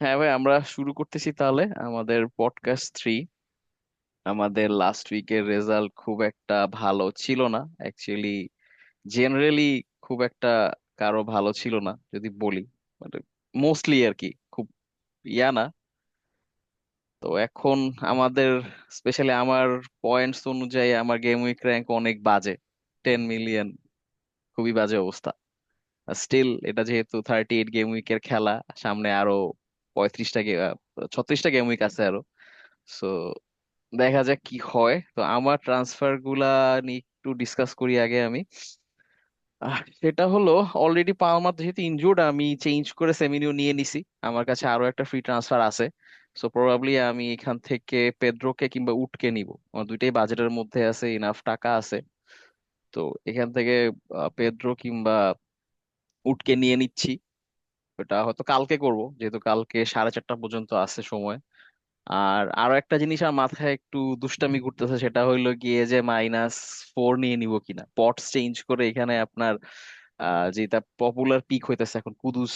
হ্যাঁ ভাই, আমরা শুরু করতেছি তাহলে আমাদের পডকাস্ট 3। আমাদের লাস্ট উইকের রেজাল্ট খুব একটা ভালো ছিল না অ্যাকচুয়ালি। জেনারেলি খুব একটা কারো ভালো ছিল না যদি বলি, মানে মোস্টলি আর কি, খুব ইয়া না। তো এখন আমাদের, স্পেশালি আমার পয়েন্টস অনুযায়ী আমার গেম উইক র্যাঙ্ক অনেক বাজে, 10 মিলিয়ন। খুবই বাজে অবস্থা। স্টিল এটা যেহেতু 38 গেম উইকের খেলা, সামনে আরো 35টা 36টা গেম উইক আছে আরো। সো দেখা যাক কি হয়। তো আমার ট্রান্সফার গুলা নিয়ে একটু ডিসকাস করি আগে আমি। সেটা হলো, অলরেডি পালমার যেহেতু ইনজুর্ড, আমি চেঞ্জ করে সেমিনিও নিয়ে নিছি। আমার কাছে আরো একটা ফ্রি ট্রান্সফার আছে। সো প্রবাবলি আমি এখান থেকে পেদ্রোকে কিংবা উটকে নিব। আমার দুইটাই বাজেটের মধ্যে আছে, ইনাফ টাকা আছে। তো এখান থেকে পেদ্রো কিংবা উটকে নিয়ে নিচ্ছি। ওটা হয়তো কালকে করব, যেহেতু কালকে 4:30 পর্যন্ত আছে সময়। আর আরো একটা জিনিস আমার মাথায় একটু দুষ্টামি করতেছে, সেটা হইলো গিয়ে যে -4 নিয়ে নিব কিনা, পটস চেঞ্জ করে এখানে আপনার যেটা পপুলার পিক হইতেছে এখন, কুদুস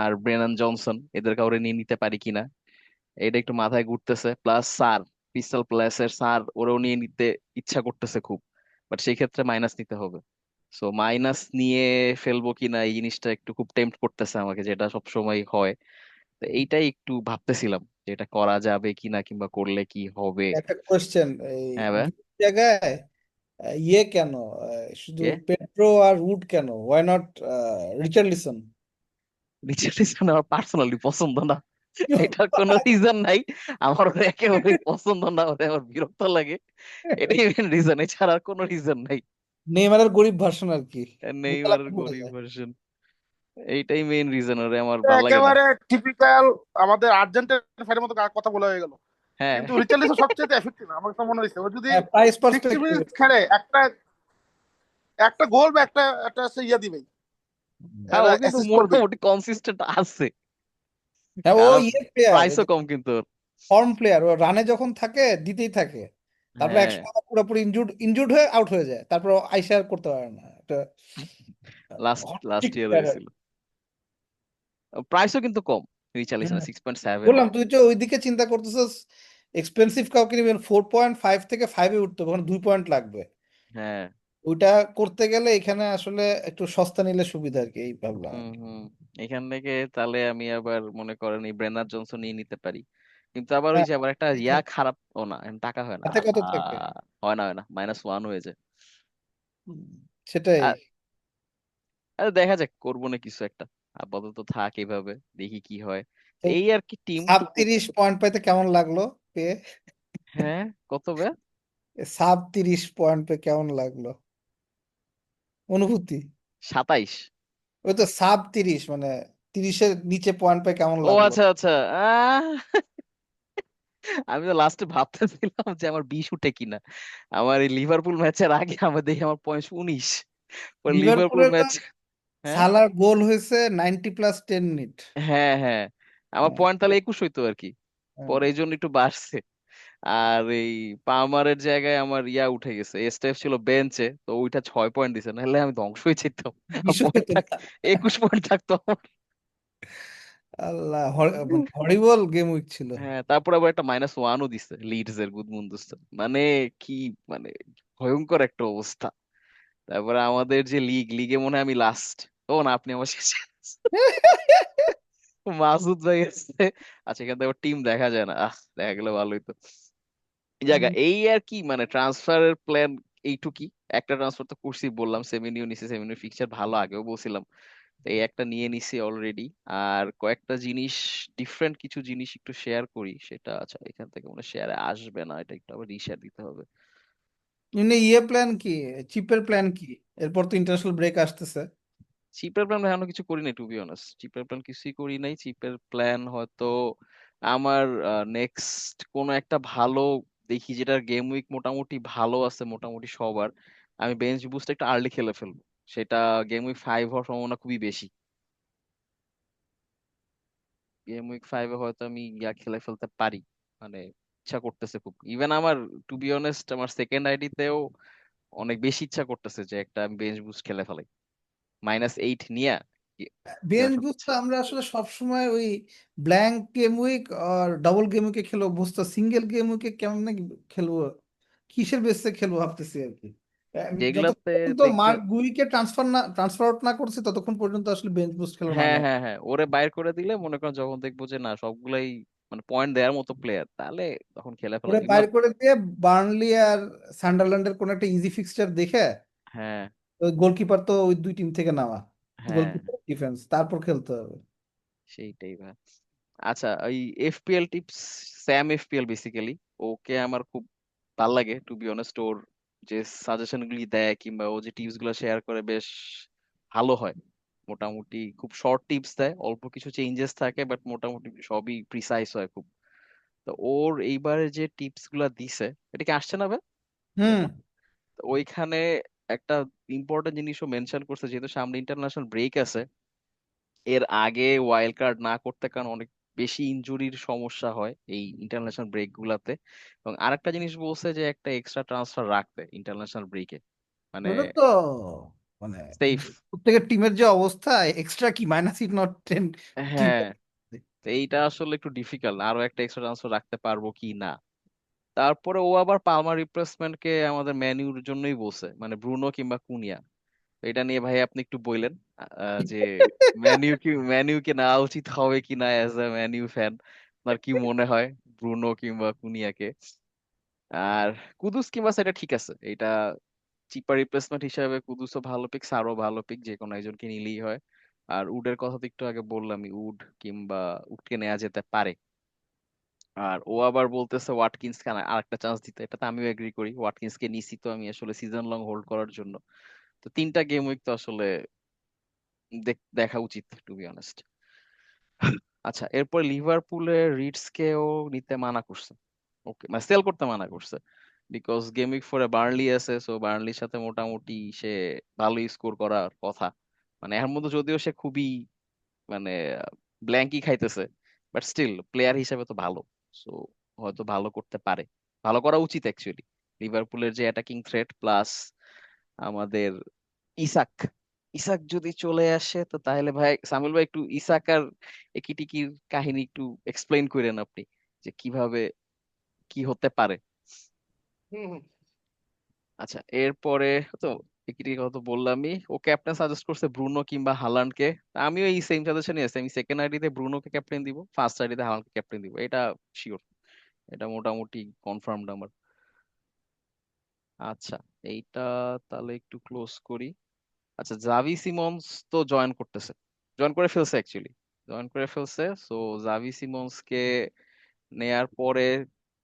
আর ব্রেনান জনসন, এদের কাউরে নিয়ে নিতে পারি কিনা, এটা একটু মাথায় ঘুরতেছে। প্লাস স্যার, ক্রিস্টাল প্যালেসের স্যার, ওরাও নিয়ে নিতে ইচ্ছা করতেছে খুব। বাট সেই ক্ষেত্রে মাইনাস নিতে হবে। সো মাইনাস নিয়ে ফেলবো কিনা এই জিনিসটা একটু খুব টেম্পট করতেছে আমাকে, যেটা সব সময় হয়। তো এইটাই একটু ভাবতেছিলাম যে এটা করা যাবে কিনা, কিংবা করলে কি হবে। একটা কোশ্চেন, এই হ্যাঁ ভাই। দুই জায়গায় ইয়ে কেন, শুধু কে? পেট্রো আর উড কেন, ওয়াই নট রিচার্লিসন? রিচার্লিসন আমার পার্সোনালি পছন্দ না। এটার কোনো রিজন নাই। আমার ওরে একেবারেই পছন্দ না, ওরে আমার বিরক্ত লাগে। এটাই মেন রিজন, এছাড়া আর কোনো রিজন নাই। নেইমারের গরিব ভার্সন আর কি, বুঝতে নেইমারের বোঝা গরিব যায়। ভার্সন। এইটাই মেইন রিজন, ওরে আমার ভাল লাগে না। একেবারে টিপিক্যাল আমাদের আর্জেন্টিনা ফ্যানের মতো কথা বলা হয়ে গেল। হ্যাঁ। কিন্তু রিচার্লিসন সবচেয়ে এফেক্টিভ আমার তো মনে হয়েছে। ও যদি হ্যাঁ, প্রাইস 60 মিনিট পার্সপেক্টিভ। খেলে একটা একটা গোল বা একটা একটা সে ইয়া দিবেই, হ্যাঁ, ও কিন্তু অ্যাসিস্ট করবেই। মোটামুটি কনসিস্টেন্ট আছে। হ্যাঁ, ও আর ইয়ে প্লেয়ার, প্রাইসও কম কিন্তু ওর। ফর্ম প্লেয়ার, ও রানে যখন থাকে দিতেই থাকে। তারপর হ্যাঁ, একসময় পুরোপুরি ইনজুর্ড ইনজুর্ড হয়ে আউট হয়ে যায়, তারপর আইসা আর করতে পারে না। এটা লাস্ট লাস্ট হটস্টিক ইয়ার প্লেয়ার। হয়েছিল। প্রাইসও কিন্তু কম, রিচার্লিসন 6.7। বললাম, তুই তো ওইদিকে চিন্তা করতেছিস, এক্সপেন্সিভ কাউকে নিবেন 4.5 থেকে 5-এ উঠতে, ওখানে 2 পয়েন্ট লাগবে। হ্যাঁ। ওইটা করতে গেলে এখানে আসলে একটু সস্তা নিলে সুবিধা আর কি, এই ভাবলাম আর হুম কি। হুম। এখান থেকে তাহলে আমি আবার মনে করেন এই ব্রেনার জনসন নিয়ে নিতে পারি। কিন্তু আবার ওই হ্যাঁ, যে আবার একটা ইয়া থাকে। খারাপ। ও না, এখন টাকা হয় না, হাতে কত থাকে? হয় না, হয় না, -1 হয়ে যায়। হুম, সেটাই। আর আর দেখা যাক, করবো না কিছু একটা। আপাতত থাক এইভাবে, দেখি কি হয়। তো এই আর কি, টিম টু। 37 পয়েন্ট পাইতে কেমন লাগলো পেয়ে? হ্যাঁ, কত বে? 37 পয়েন্ট পেয়ে কেমন লাগলো, অনুভূতি? 27। ওই তো 37, মানে 30-এর নিচে পয়েন্ট পেয়ে কেমন ও লাগলো? আচ্ছা আচ্ছা। আমি তো লাস্টে ভাবতেছিলাম যে আমার 20 উঠে কিনা। আমার এই লিভারপুল ম্যাচের আগে আমার দেখি আমার পয়েন্ট 19। পরে লিভারপুল লিভারপুলের তো ম্যাচ। হ্যাঁ সালার গোল হয়েছে 90+10 মিনিট। হ্যাঁ হ্যাঁ। আমার হ্যাঁ, পয়েন্ট তাহলে 21 হইতো আর কি। হ্যাঁ। পরে এই জন্য একটু বাড়ছে। আর এই পামারের জায়গায় আমার ইয়া উঠে গেছে, এস্টেফ ছিল বেঞ্চে, তো ওইটা 6 পয়েন্ট দিছে, নাহলে আমি ধ্বংস হয়ে যেতাম। বিষয় পয়েন্ট তো থাক, না। 21 পয়েন্ট থাকতো আমার। আল্লাহ, মানে হরিবল গেম উইক ছিল। হ্যাঁ, তারপর আবার একটা -1ও দিছে লিডস এর গুদমুন্দুস। মানে কি, মানে ভয়ঙ্কর একটা অবস্থা। তারপরে আমাদের যে লিগে মনে হয় আমি লাস্ট। ও না, আপনি আমার শেষে। মাসুদ ভাই আছে। আচ্ছা, এখান থেকে টিম দেখা যায় না, দেখা গেলে ভালোই তো। এই জায়গা এই আর কি, মানে ট্রান্সফারের প্ল্যান এইটুকুই। একটা ট্রান্সফার তো করছি, বললাম সেমিনিও নিছি, সেমিনিও ফিক্সচার ভালো, আগেও বলছিলাম। তো এই একটা নিয়ে নিছি অলরেডি। আর কয়েকটা জিনিস, ডিফারেন্ট কিছু জিনিস একটু শেয়ার করি, সেটা আচ্ছা এখান থেকে মনে শেয়ারে আসবে না, এটা একটু আবার রিশেয়ার দিতে হবে। এমনি প্ল্যান কি, চিপের প্ল্যান কি? এরপর তো ইন্টারন্যাশনাল ব্রেক আসতেছে। চিপের প্ল্যান এখনো কিছু করি নাই, টু বি অনেস্ট। চিপের প্ল্যান কিছুই করি নাই। চিপের প্ল্যান হয়তো আমার নেক্সট কোন একটা ভালো দেখি, যেটার গেম উইক মোটামুটি ভালো আছে মোটামুটি সবার, আমি বেঞ্চ বুস্ট একটা আর্লি খেলে ফেলবো। সেটা গেম উইক 5 হওয়ার সম্ভাবনা খুবই বেশি। গেম উইক 5-এ হয়তো আমি ইয়া খেলে ফেলতে পারি। মানে ইচ্ছা করতেছে খুব, ইভেন আমার, টু বি অনেস্ট, আমার সেকেন্ড আইডিতেও অনেক বেশি ইচ্ছা করতেছে যে একটা আমি বেঞ্চ বুস্ট খেলে ফেলাই, -8 নিয়ে কি কি বেঞ্চ আশা বুস্ট করছে? তো আমরা আসলে সবসময় ওই ব্ল্যাঙ্ক গেম উইক আর ডাবল গেম উইকে খেলে অভ্যস্ত, সিঙ্গেল গেম উইকে কেমন নাকি খেলবো, কিসের বেসে খেলবো ভাবতেছি আর কি। যতক্ষণ যেগুলাতে পর্যন্ত দেখবে, মার্ক গুইকে ট্রান্সফার আউট না করছে ততক্ষণ পর্যন্ত আসলে বেঞ্চ বুস্ট খেলার হ্যাঁ মানে। হ্যাঁ হ্যাঁ, ওরে বাইর করে দিলে মনে করেন যখন দেখবো যে না সবগুলাই মানে পয়েন্ট দেওয়ার মতো প্লেয়ার, তাহলে তখন খেলে ফেলা ওরে যায় এগুলা। বাইর করে দিয়ে বার্নলি আর সান্ডারল্যান্ডের কোন একটা ইজি ফিক্সচার দেখে, হ্যাঁ ওই গোলকিপার তো ওই দুই টিম থেকে নামা, হ্যাঁ, গোলকিপার ডিফেন্স তারপর খেলতে হবে। সেইটাই ভাই। আচ্ছা, ওই FPL tips, Sam FPL basically, okay আমার খুব ভাল লাগে টু বি অনেস্ট। ওর যে সাজেশন গুলি দেয় কিংবা ও যে টিপস গুলো শেয়ার করে বেশ ভালো হয়। মোটামুটি খুব শর্ট টিপস দেয়, অল্প কিছু চেঞ্জেস থাকে বাট মোটামুটি সবই প্রিসাইজ হয় খুব। তো ওর এইবারে যে টিপস গুলা দিছে, এটা কি আসছে না ভাই? হুম। তো ওইখানে একটা ইম্পর্টেন্ট জিনিসও মেনশন করছে, যেহেতু সামনে ইন্টারন্যাশনাল ব্রেক আছে, এর আগে ওয়াইল্ড কার্ড না করতে কারণ অনেক বেশি ইনজুরির সমস্যা হয় এই ইন্টারন্যাশনাল ব্রেক গুলাতে। এবং আরেকটা জিনিস বলছে যে একটা এক্সট্রা ট্রান্সফার রাখতে ইন্টারন্যাশনাল ব্রেকে, মানে ওটা তো মানে সেফ। প্রত্যেকের টিমের যে অবস্থা, এক্সট্রা কি মাইনাস ইট নট 10 টিম। হ্যাঁ, তো এইটা আসলে একটু ডিফিকাল্ট, আরো একটা এক্সট্রা ট্রান্সফার রাখতে পারবো কি না। তারপরে ও আবার পালমার রিপ্লেসমেন্ট কে আমাদের ম্যানিউর জন্যই বলছে, মানে ব্রুনো কিংবা কুনিয়া। তো এটা নিয়ে ভাই আপনি একটু বললেন যে ম্যানিউ কি নেওয়া উচিত হবে কিনা অ্যাজ এ ম্যানিউ ফ্যান, আপনার কি মনে হয় ব্রুনো কিংবা কুনিয়াকে? আর কুদুস কিংবা সেটা ঠিক আছে, এটা চিপার রিপ্লেসমেন্ট হিসাবে কুদুসও ভালো পিক, সারও ভালো পিক, যে কোনো একজনকে নিলেই হয়। আর উডের কথা তো একটু আগে বললামই, উড কিংবা উডকে নেওয়া যেতে পারে। আর ও আবার বলতেছে ওয়াটকিন্স কে আরেকটা চান্স দিতে, এটাতে আমিও এগ্রি করি। ওয়াটকিন্স কে নিছি তো আমি আসলে সিজন লং হোল্ড করার জন্য। তো 3টা গেম উইক তো আসলে দেখা উচিত টু বি অনেস্ট। আচ্ছা, এরপর লিভারপুলের রিডস কেও নিতে মানা করছে, ওকে মানে সেল করতে মানা করছে, বিকজ গেম উইক 4-এ বার্নলি আছে, সো বার্নলির সাথে মোটামুটি সে ভালোই স্কোর করার কথা। মানে এর মধ্যে যদিও সে খুবই মানে ব্ল্যাঙ্কই খাইতেছে, বাট স্টিল প্লেয়ার হিসেবে তো ভালো। সো হয়তো ভালো করতে পারে, ভালো করা উচিত অ্যাকচুয়ালি। লিভারপুলের যে অ্যাটাকিং থ্রেট প্লাস আমাদের ইসাক, ইসাক যদি চলে আসে তো তাহলে ভাই সামিল ভাই একটু ইসাক আর একিটিকির কাহিনী একটু এক্সপ্লেইন করেন আপনি, যে কিভাবে কি হতে পারে। হুম। আচ্ছা, এরপরে তো একিটির কথা তো বললামই, ও ক্যাপ্টেন সাজেস্ট করছে ব্রুনো কিংবা হালান্ডকে। আমিও এই সেম সাজেশনই আছে, আমি সেকেন্ড আইডিতে ব্রুনোকে ক্যাপ্টেন দিব, ফার্স্ট আইডিতে হালান্ডকে ক্যাপ্টেন দিব, এটা শিওর, এটা মোটামুটি কনফার্মড আমার। আচ্ছা, এইটা তাহলে একটু ক্লোজ করি। আচ্ছা, জাভি সিমন্স তো জয়েন করে ফেলছে অ্যাকচুয়ালি, জয়েন করে ফেলছে। সো জাভি সিমন্স কে নেয়ার পরে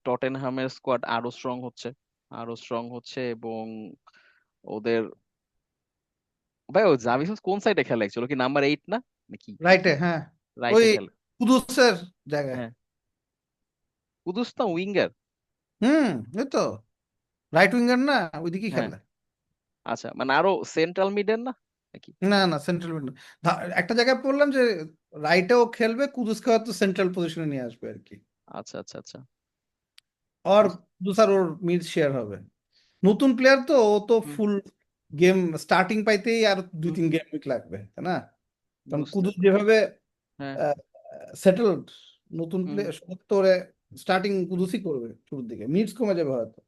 টটেনহামের স্কোয়াড আরো স্ট্রং হচ্ছে এবং ওদের, ভাই ও জাভি সিমন্স কোন সাইডে খেলে অ্যাকচুয়ালি, কি নাম্বার 8 না নাকি? রাইটে, হ্যাঁ। ওই রাইটে খেলে। কুদুসের জায়গায়। হ্যাঁ, কুদুস না উইঙ্গার। হুম। এই তো রাইট উইঙ্গার না, ওইদিকেই হ্যাঁ, খেলে। আচ্ছা মানে আরো সেন্ট্রাল মিডের না নাকি? না না, সেন্ট্রাল মিড। একটা জায়গায় পড়লাম যে রাইটেও খেলবে, কুদুসকে হয়তো সেন্ট্রাল পজিশনে নিয়ে আসবে আর কি। আচ্ছা আচ্ছা আচ্ছা, আর বুঝ- কুদুস আর ওর মিড শেয়ার হবে। নতুন প্লেয়ার তো, ও তো হুম, ফুল গেম স্টার্টিং পাইতেই আর দুই হুম, তিন গেম উইক লাগবে, তাই না? কারণ বুঝতে কুদুস পারছি। যেভাবে হ্যাঁ, সেটেলড, নতুন হুম, প্লেয়ার সত্তরে স্টার্টিং কুদুসই করবে, শুরুর দিকে মিডস কমে যাবে হয়তো।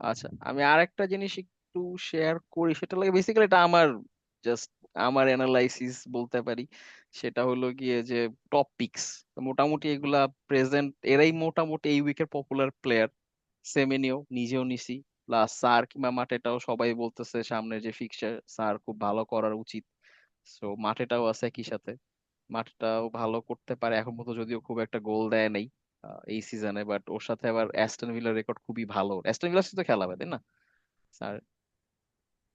আচ্ছা আমি আরেকটা জিনিস একটু শেয়ার করি, সেটা লাগে বেসিক্যালি এটা আমার জাস্ট আমার অ্যানালাইসিস বলতে পারি। সেটা হলো গিয়ে যে টপ পিকস মোটামুটি এগুলা প্রেজেন্ট, এরাই মোটামুটি এই উইকের পপুলার প্লেয়ার। সেমেনিও নিজেও নিছি, প্লাস সার কিংবা মাঠেটাও সবাই বলতেছে সামনে যে ফিক্সচার সার খুব ভালো করার উচিত। সো মাঠেটাও আছে একই সাথে, মাঠটাও ভালো করতে পারে এখন মতো, যদিও খুব একটা গোল দেয় নাই এই সিজনে, বাট ওর সাথে আবার অ্যাস্টন ভিলার রেকর্ড খুবই ভালো, অ্যাস্টন ভিলার সাথে খেলা হবে তাই না স্যার?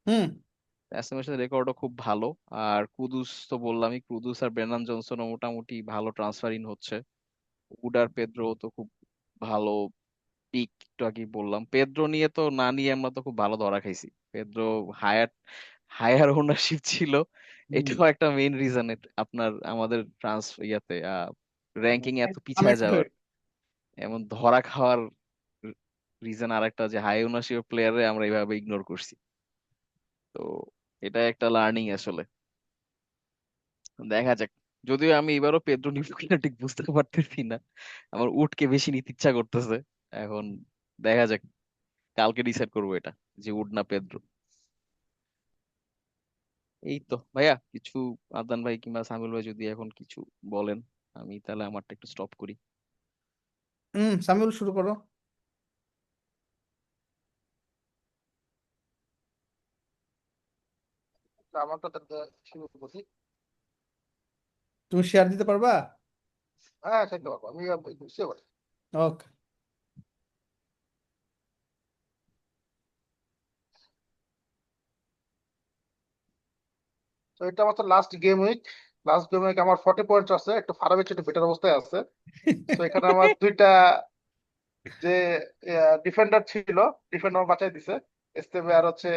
হুম। অ্যাস্টন ভিলার সাথে রেকর্ডও খুব ভালো। আর কুদুস তো বললামই, কুদুস আর ব্রেনান জনসনও মোটামুটি ভালো ট্রান্সফার ইন হচ্ছে। উড আর পেদ্রো তো খুব ভালো পিক, একটু আগে বললাম পেদ্রো নিয়ে, তো না নিয়ে আমরা তো খুব ভালো ধরা খাইছি। পেদ্রো হায়ার হায়ার ওনারশিপ ছিল, হুম। এটাও একটা মেইন রিজন আপনার আমাদের ইয়াতে র্যাঙ্কিং এত আমি পিছায় যাওয়ার। এমন ধরা খাওয়ার রিজন আরেকটা, যে হাই ওনারশিপ প্লেয়ারে আমরা এইভাবে ইগনোর করছি। তো এটা একটা লার্নিং আসলে। দেখা যাক। যদিও আমি এবারও পেদ্রো নিবো কিনা ঠিক বুঝতে পারতেছি না, আমার উডকে বেশি নিতে ইচ্ছা করতেছে। এখন দেখা যাক, কালকে ডিসাইড করবো এটা, যে উড না পেদ্রো। এই তো ভাইয়া কিছু, আদান ভাই কিংবা সামিল ভাই যদি এখন কিছু বলেন, আমি তাহলে আমারটা একটু স্টপ করি। সামিউল শুরু করো। আমারটা তাহলে শুরু করি। তুমি শেয়ার দিতে পারবা? হ্যাঁ সেটা পারবো আমি, বুঝতে পারি। ওকে। তো এটা আমার তো লাস্ট গেম উইক আমার 40 পয়েন্টস আছে, একটু ফারাবের একটু বেটার অবস্থায় আছে। তো এখানে আমার দুইটা যে ডিফেন্ডার ছিল, ডিফেন্ডার বাঁচাই দিছে, এস্তেবে আর হচ্ছে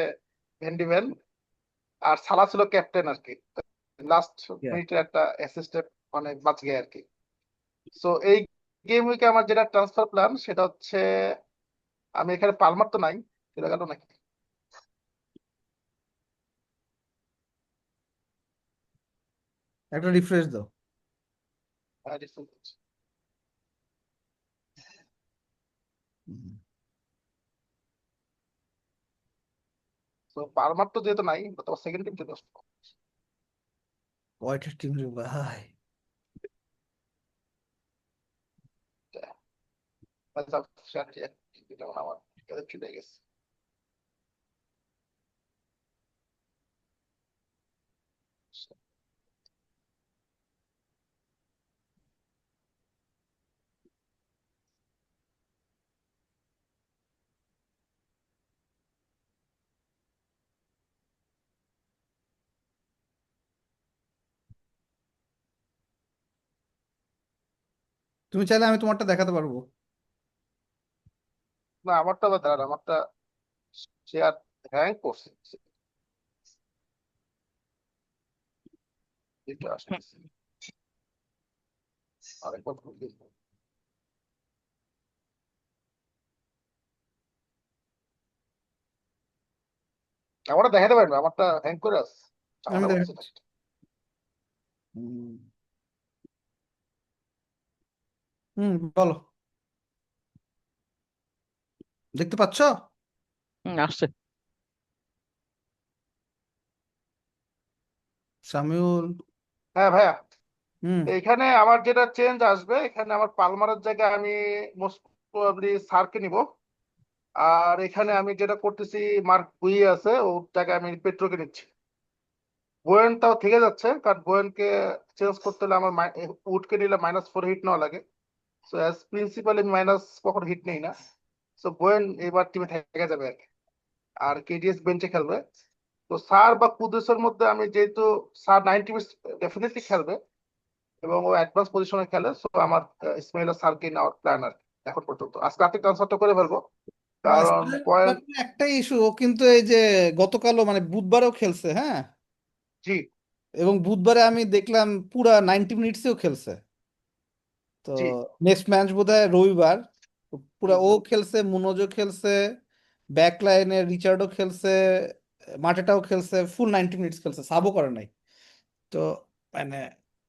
ভেন্ডিভেল। আর সালা ছিল ক্যাপ্টেন আর কি, লাস্ট Yeah. মিনিটে একটা অ্যাসিস্টে মানে বাঁচ গিয়ে আর কি। সো এই গেম উইকে আমার যেটা ট্রান্সফার প্ল্যান সেটা হচ্ছে, আমি এখানে পালমার তো নাই, চলে গেল নাকি? একটা রিফ্রেশ দাও। হ্যাঁ, refresh করছি। হুম। তো পালমার তো যেহেতু নাই, তো সেকেন্ড টিম চলে আসলো। কয়টা টিম রে ভাই! আচ্ছা, এটা আমার চলে গেছে। তুমি চাইলে আমি তোমারটা দেখাতে পারবো। না, আমারটা আবার দাঁড়ান, আমারটা শেয়ার হ্যাং করছে, এটা আসতেছে আরেকবার ভুল দিন। আমারটা দেখাতে পারবে, আমারটা হ্যাং করে আছে, আমি আমারটা বলছে না। দেখাচ্ছি। হুম। বলো। দেখতে পাচ্ছ? আসছে। সামিউল। হ্যাঁ ভাইয়া, হুম। এখানে আমার যেটা চেঞ্জ আসবে, এখানে আমার পালমারের জায়গায় আমি মোস্ট প্রবাবলি সারকে নিব। আর এখানে আমি যেটা করতেছি, মার্ক বুই আছে, ওর জায়গায় আমি পেট্রোকে নিচ্ছি। বোয়েনটাও থেকে যাচ্ছে, কারণ বোয়েনকে চেঞ্জ করতে হলে আমার উডকে নিলে -4 হিট নেওয়া লাগে। সো অ্যাজ প্রিন্সিপাল আমি মাইনাস কখন হিট নেই না। সো বোয়েন এবার টিমে থেকে যাবে আর কি। আর কেডিএস বেঞ্চে খেলবে। তো সার বা কুদুসের মধ্যে আমি যেহেতু, সার 90 মিনিট ডেফিনেটলি খেলবে এবং ও অ্যাডভান্স পজিশনে খেলে, সো আমার ইসমাইল আর সারকে নেওয়ার প্ল্যান আর কি। এখন পর্যন্ত আজকে রাতে ট্রান্সফারটা করে ফেলবো, কারণ পয়েন্ট। একটা ইস্যু, ও কিন্তু এই যে গতকালও মানে বুধবারেও খেলছে, হ্যাঁ। জি এবং বুধবারে আমি দেখলাম পুরা 90 মিনিটসেও খেলছে। তো জি। নেক্সট ম্যাচ বোধহয় রবিবার। তো পুরা হুম, ও হুম। খেলছে, মুনোজও খেলছে, ব্যাক লাইনে রিচার্ডও খেলছে, মাটেটাও খেলছে, ফুল 90 মিনিটস খেলছে, সাবও করে নাই। তো মানে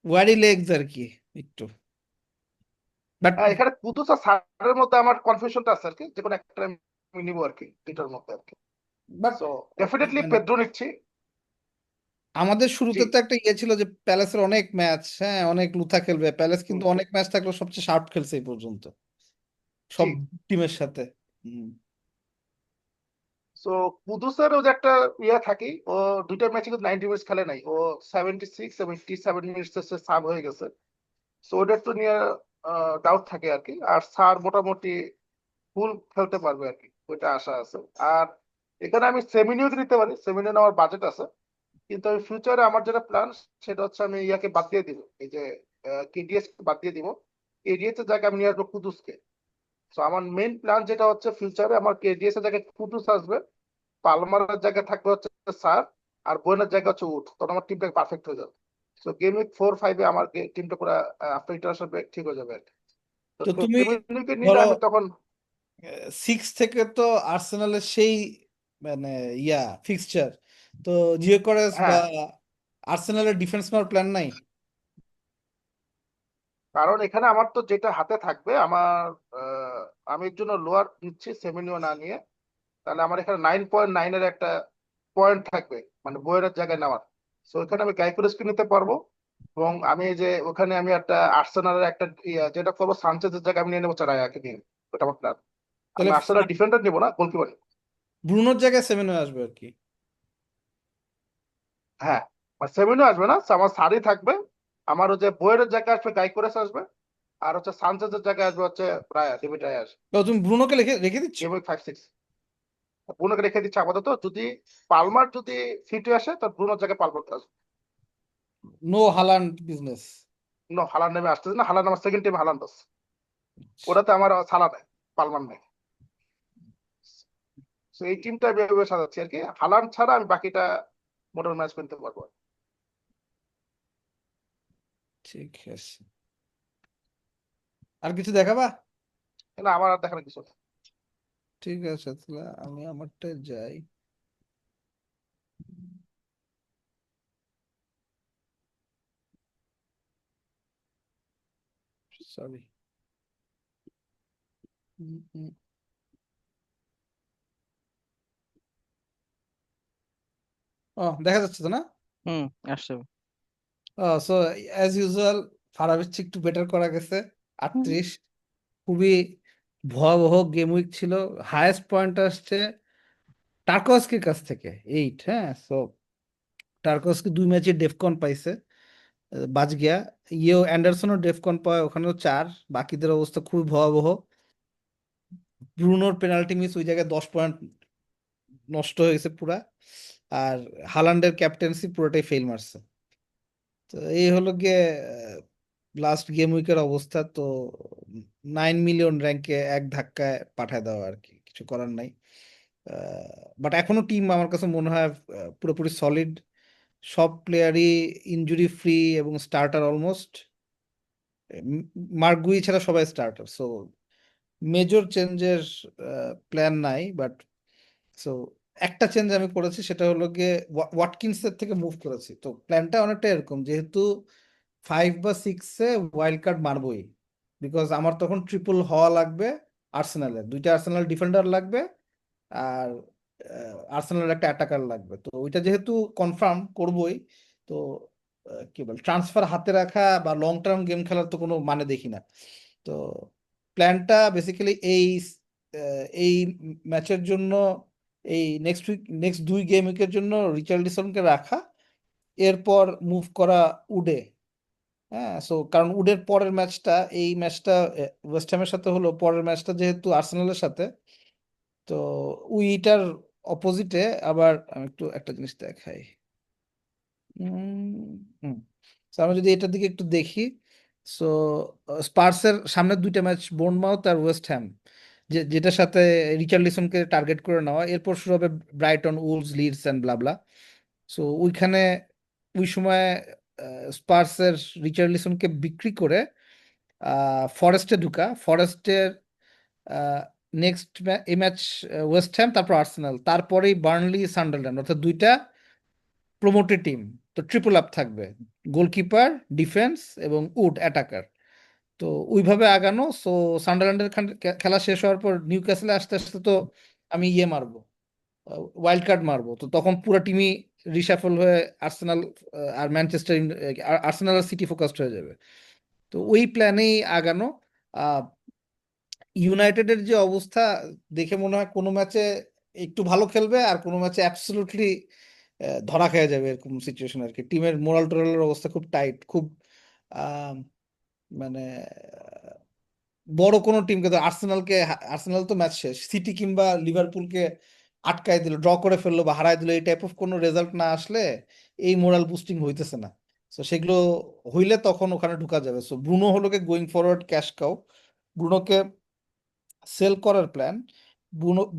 ওয়ারি লেগস আর কি একটু, বাট এখানে কুদুস আর সারের মধ্যে আমার কনফিউশনটা আছে আর কি, যে কোনো একটা আমি নিবো আর কি দুইটার মধ্যে আর কি। বাট সো ডেফিনেটলি মানে পেদ্রো নিচ্ছি। আমাদের জি শুরুতে তো একটা ইয়ে ছিল যে প্যালেসের অনেক ম্যাচ, হ্যাঁ, অনেক লুথা খেলবে প্যালেস, কিন্তু অনেক ম্যাচ থাকলেও সবচেয়ে শার্প খেলছে এই পর্যন্ত জি। সব টিমের সাথে। হুম। সো কুদুসের যে একটা ইয়ে থাকি, ও দুইটা ম্যাচে কিন্তু 90 মিনিটস খেলে নাই, ও 76-77 মিনিটস সাব হয়ে গেছে। সো ওটা একটু নিয়ে ডাউট থাকে আর কি। আর স্যার মোটামুটি ফুল খেলতে পারবে আর কি, ওইটা আশা আছে। আর এখানে আমি সেমিনিও দিতে পারি, সেমিনিও নেওয়ার বাজেট আছে। কিন্তু আমি ফিউচারে আমার যেটা প্ল্যান সেটা হচ্ছে, আমি ইয়াকে বাদ দিয়ে দিব, এই যে কেডিএস বাদ দিয়ে দিব। কেডিএস এর জায়গায় আমি নিয়ে আসবো কুদুসকে। তো আমার মেইন প্ল্যান যেটা হচ্ছে, ফিউচারে আমার কেডিএস এর জায়গায় কুদুস আসবে, পালমারের জায়গায় থাকবে হচ্ছে স্যার, আর বোনের জায়গা হচ্ছে উড, তখন আমার টিমটা পারফেক্ট হয়ে যাবে। তো গেম উইক 4-5-এ আমার টিমটা পুরো আফটার ইন্টারন্যাশনাল ব্রেক ঠিক হয়ে যাবে আর কি। তো তো তুমি সেমিনিকে নিলে ধরো আমি তখন। 6 থেকে তো আর্সেনালের সেই মানে ইয়া ফিক্সচার, তো জিওকরেস বা হ্যাঁ আর্সেনালের ডিফেন্স নেওয়ার প্ল্যান নাই? কারণ এখানে আমার তো যেটা হাতে থাকবে আমার, আমি এর জন্য লোয়ার নিচ্ছি সেমিনিও না নিয়ে, তাহলে আমার এখানে 9.9-এর একটা পয়েন্ট থাকবে, মানে বইয়ের জায়গায় নেওয়ার। সো এখানে আমি গাইকোরেসকে নিতে পারবো, এবং আমি এই যে ওখানে আমি একটা আর্সেনালের একটা যেটা করবো সানচেজের জায়গায় আমি নিয়ে নেবো চারায়াকে নিয়ে। ওটা আমার প্ল্যান। আমি তাহলে আর্সেনাল ডিফেন্ডার নেবো না, গোলকিপার। ব্রুনোর জায়গায় সেমেনো আসবে আর কি। হ্যাঁ, মানে সেমিনিও আসবে না, আমার সারি থাকবে। আমার হচ্ছে বইয়ের জায়গায় আসবে গাইকোরেস আসবে, আর হচ্ছে সানচেজের জায়গায় আসবে হচ্ছে রায়া, ডেভিড রায়া আসবে। তো তুমি ব্রুনোকে রেখে রেখে দিচ্ছ? গেম উইক 5-6 ব্রুনোকে রেখে দিচ্ছে আপাতত। যদি পালমার যদি ফিট হয়ে আসে তো ব্রুনোর জায়গায় পালমার আসবে। No Haaland business? No, Haaland নেমে আসতেছে না, হালান্ড আমার সেকেন্ড টিম হালান্ড আছে। ওটাতে আমার সালা নেই, পালমার নেই। তো এই টিমটা আমি এভাবে সাজাচ্ছি আর কি, হালান্ড ছাড়া আমি বাকিটা মোটর ম্যাচ করতে পারবো। ঠিক আছে, আর কিছু দেখাবা? না, আমার আর দেখার কিছু নেই। ঠিক আছে, তাহলে আমি আমারটা যাই। সরি। ও, দেখা যাচ্ছে তো না? হুম, আসছে। সো অ্যাজ ইউজুয়াল ফারাবিচ একটু বেটার করা গেছে, 38। খুবই ভয়াবহ গেম উইক ছিল। হায়েস্ট পয়েন্ট আসছে টার্কোস্কির কাছ থেকে, 8। হ্যাঁ, সো টার্কোস্কি 2 ম্যাচে ডেফকন পাইছে, বাজ গিয়া। ইয়েও অ্যান্ডারসনও ডেফকন পায়, ওখানেও 4। বাকিদের অবস্থা খুবই ভয়াবহ। ব্রুনোর পেনাল্টি মিস, ওই জায়গায় 10 পয়েন্ট নষ্ট হয়ে গেছে পুরা। আর হালান্ডের ক্যাপ্টেন্সি পুরোটাই ফেল মারছে। তো এই হলো গিয়ে লাস্ট গেম উইকের অবস্থা। তো 9 মিলিয়ন র্যাঙ্কে এক ধাক্কায় পাঠায় দেওয়া আর কি, কিছু করার নাই। বাট এখনো টিম আমার কাছে মনে হয় পুরোপুরি সলিড। সব প্লেয়ারই ইনজুরি ফ্রি এবং স্টার্টার অলমোস্ট। মার্গুই ছাড়া সবাই স্টার্টার, সো মেজর চেঞ্জের প্ল্যান নাই। বাট সো একটা চেঞ্জ আমি করেছি, সেটা হলো গিয়ে ওয়াটকিন্সের থেকে মুভ করেছি। তো প্ল্যানটা অনেকটা এরকম, যেহেতু 5 বা 6-এ ওয়াইল্ড কার্ড মারবই, বিকজ আমার তখন ট্রিপল হওয়া লাগবে। আর্সেনালের 2টা আর্সেনাল ডিফেন্ডার লাগবে, আর আর্সেনালের একটা অ্যাটাকার লাগবে। তো ওইটা যেহেতু কনফার্ম করবই, তো কি বল, ট্রান্সফার হাতে রাখা বা লং টার্ম গেম খেলার তো কোনো মানে দেখি না। তো প্ল্যানটা বেসিক্যালি এই ম্যাচের জন্য, এই নেক্সট 2 গেম উইকের জন্য রিচার্লিসনকে রাখা, এরপর মুভ করা উডে। হ্যাঁ, সো কারণ উডের পরের ম্যাচটা, এই ম্যাচটা ওয়েস্ট হ্যামের সাথে হলো, পরের ম্যাচটা যেহেতু আর্সেনালের সাথে, তো উইটার অপোজিটে। আবার আমি একটু একটা জিনিস দেখাই। So আমরা যদি এটার দিকে একটু দেখি, সো স্পার্সের সামনের 2টা ম্যাচ বোর্নমাউথ আর ওয়েস্ট হ্যাম, যেটার সাথে রিচার্লিসনকে টার্গেট করে নেওয়া। এরপর শুরু হবে Brighton, Wolves, Leeds and blah blah. So ওইখানে ওই সময় স্পার্সের রিচার্লিসনকে বিক্রি করে ফরেস্টে ঢুকা, ফরেস্টের নেক্সট এই ম্যাচ ওয়েস্ট হ্যাম, তারপর আর্সেনাল, তারপরেই বার্নলি, সান্ডারল্যান্ড, অর্থাৎ 2টা প্রমোটেড টিম। তো ট্রিপল আপ থাকবে, গোলকিপার, ডিফেন্স এবং উড অ্যাটাকার। তো ওইভাবে আগানো। সো সান্ডারল্যান্ডের খেলা শেষ হওয়ার পর নিউক্যাসলে আসতে আসতে তো আমি ইয়ে মারবো, ওয়াইল্ড কার্ড মারবো। তো তখন পুরো টিমই রিশাফল হয়ে আর্সেনাল আর ম্যানচেস্টার, আর্সেনাল আর সিটি ফোকাসড হয়ে যাবে। তো ওই প্ল্যানেই আগানো। ইউনাইটেডের যে অবস্থা দেখে মনে হয় কোনো ম্যাচে একটু ভালো খেলবে, আর কোনো ম্যাচে অ্যাবসলিউটলি ধরা খেয়ে যাবে, এরকম সিচুয়েশন আর কি। টিমের মোরাল টোরালের অবস্থা খুব টাইট, খুব আহ, মানে বড় কোনো টিমকে তো, আর্সেনাল তো ম্যাচ শেষ, সিটি কিংবা লিভারপুলকে আটকায় দিল, ড্র করে ফেললো বা হারায় দিল, এই টাইপ অফ কোনো রেজাল্ট না আসলে এই মোরাল বুস্টিং হইতেছে না। তো সেগুলো হইলে তখন ওখানে ঢুকা যাবে। সো ব্রুনো হলো গোয়িং ফরওয়ার্ড ক্যাশ কাউ। ব্রুনোকে সেল করার প্ল্যান,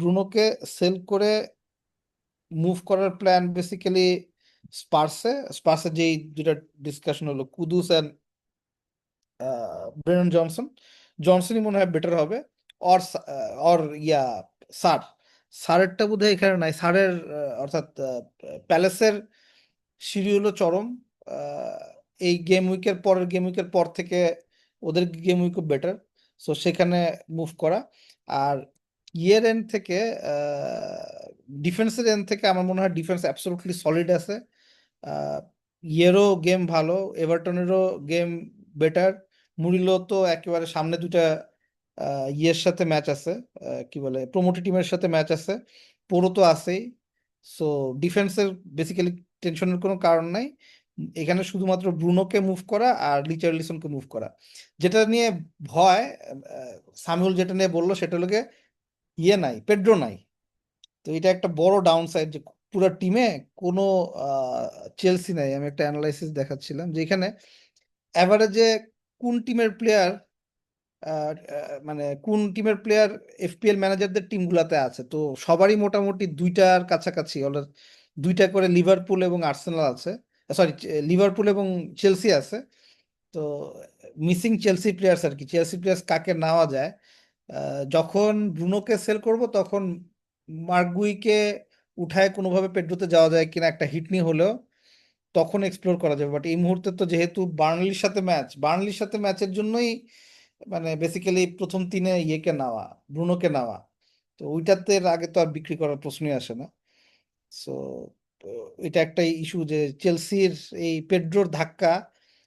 ব্রুনোকে সেল করে মুভ করার প্ল্যান বেসিক্যালি স্পার্সে যেই 2টা ডিসকাশন হলো, কুদুস অ্যান্ড ব্রেনন জনসনই মনে হয় বেটার হবে। অর অর ইয়া সার সারেরটা বোধহয় এখানে নাই। সারের অর্থাৎ প্যালেসের শিডিউলও চরম। আহ, এই গেম উইকের পর থেকে ওদের গেম উইকও বেটার, সো সেখানে মুভ করা। আর ইয়ের এন্ড থেকে, ডিফেন্সের এন্ড থেকে আমার মনে হয় ডিফেন্স অ্যাবসলিউটলি সলিড আছে। আহ, ইয়েরও গেম ভালো, এভারটনেরও গেম বেটার। মুরিলো তো একেবারে সামনে দুইটা ইয়ের সাথে ম্যাচ আছে, কি বলে প্রোমোটেড টিমের সাথে ম্যাচ আছে। পোরো তো আছেই। সো ডিফেন্সের বেসিক্যালি টেনশনের কোনো কারণ নাই। এখানে শুধুমাত্র ব্রুনোকে মুভ করা আর লিচারলিসনকে মুভ করা। যেটা নিয়ে ভয়, সামিউল যেটা নিয়ে বললো সেটা হলো গিয়ে ইয়ে নাই, পেড্রো নাই। তো এটা একটা বড় ডাউন সাইড, যে পুরো টিমে কোনো চেলসি নাই। আমি একটা অ্যানালাইসিস দেখাচ্ছিলাম যে এখানে অ্যাভারেজে কোন টিমের প্লেয়ার, মানে কোন টিমের প্লেয়ার এফপিএল ম্যানেজারদের টিমগুলোতে আছে, তো সবারই মোটামুটি দুইটার কাছাকাছি দুইটা করে লিভারপুল এবং আর্সেনাল আছে, সরি লিভারপুল এবং চেলসি আছে। তো মিসিং চেলসি প্লেয়ার্স আর কি, চেলসি প্লেয়ার্স কাকে নেওয়া যায়। যখন ব্রুনোকে সেল করব তখন মার্গুইকে উঠায় কোনোভাবে পেড্রোতে যাওয়া যায় কিনা একটা হিটনি হলেও তখন এক্সপ্লোর করা যাবে। বাট এই মুহূর্তে তো যেহেতু বার্নলির সাথে ম্যাচের জন্যই মানে বেসিক্যালি প্রথম তিনে ইয়েকে নেওয়া, ব্রুনোকে নেওয়া। তো ওইটাতে আগে তো আর বিক্রি করার প্রশ্নই আসে না। সো এটা একটা ইস্যু যে চেলসির এই পেড্রোর ধাক্কা